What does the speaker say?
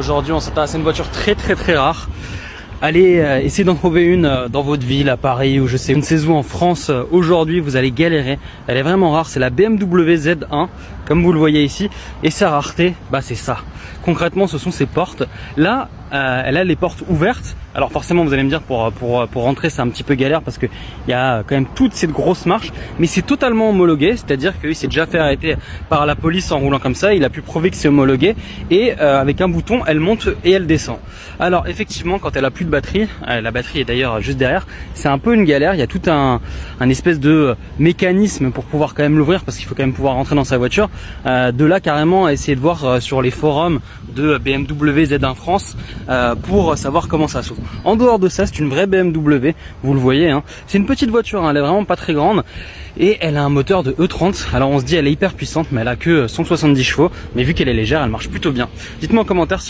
Aujourd'hui, on s'intéresse à une voiture très rare. Allez essayer d'en trouver une dans votre ville, à Paris ou je ne sais où en France. Aujourd'hui, vous allez galérer. Elle est vraiment rare. C'est la BMW Z1, comme vous le voyez ici. Et sa rareté, bah c'est ça. Concrètement, ce sont ses portes. Là, elle a les portes ouvertes. Alors forcément, vous allez me dire pour rentrer, c'est un petit peu galère parce que il y a quand même toute cette grosse marche, mais c'est totalement homologué, c'est-à-dire qu'il s'est déjà fait arrêter par la police en roulant comme ça. Il a pu prouver que c'est homologué et avec un bouton, elle monte et elle descend. Alors effectivement, quand elle a plus de batterie, la batterie est d'ailleurs juste derrière, c'est un peu une galère. Il y a tout un espèce de mécanisme pour pouvoir quand même l'ouvrir parce qu'il faut quand même pouvoir rentrer dans sa voiture. De là carrément à essayer de voir sur les forums de BMW Z1 France pour savoir comment ça s'ouvre. En dehors de ça, c'est une vraie BMW, vous le voyez, hein. C'est une petite voiture, hein, elle est vraiment pas très grande et elle a un moteur de E30. Alors on se dit elle est hyper puissante, mais elle a que 170 chevaux, mais vu qu'elle est légère, elle marche plutôt bien. Dites-moi en commentaire si vous